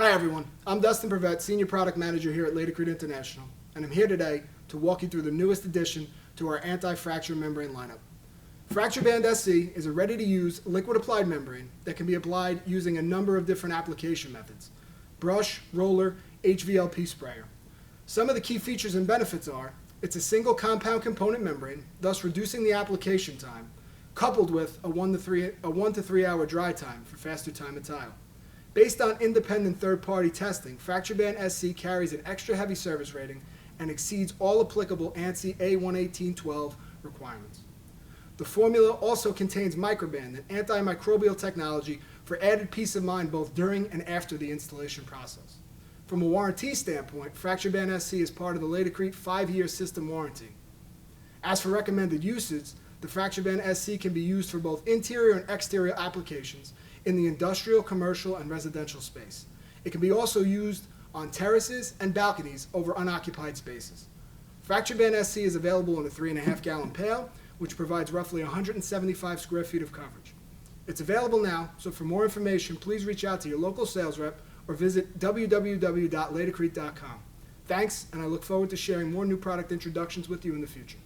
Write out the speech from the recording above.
Hi everyone, I'm Dustin Prevete, Senior Product Manager here at LATICRETE International, and I'm here today to walk you through the newest addition to our anti-fracture membrane lineup. FractureBand SC is a ready-to-use liquid-applied membrane that can be applied using a number of different application methods: brush, roller, HVLP sprayer. Some of the key features and benefits are: it's a single compound component membrane, thus reducing the application time, coupled with a 1 to 3 hour dry time for faster time to tile. Based on independent third-party testing, FractureBand SC carries an extra heavy service rating and exceeds all applicable ANSI A11812 requirements. The formula also contains microband, an anti-microbial technology for added peace of mind both during and after the installation process. From a warranty standpoint, FractureBand SC is part of the LATICRETE 5-year system warranty. As for recommended uses, the FractureBand SC can be used for both interior and exterior applications in the industrial, commercial, and residential space. It can be also used on terraces and balconies over unoccupied spaces. FractureBand SC is available in a 3.5 gallon pail, which provides roughly 175 square feet of coverage. It's available now, so for more information, please reach out to your local sales rep or visit www.laticrete.com. Thanks, and I look forward to sharing more new product introductions with you in the future.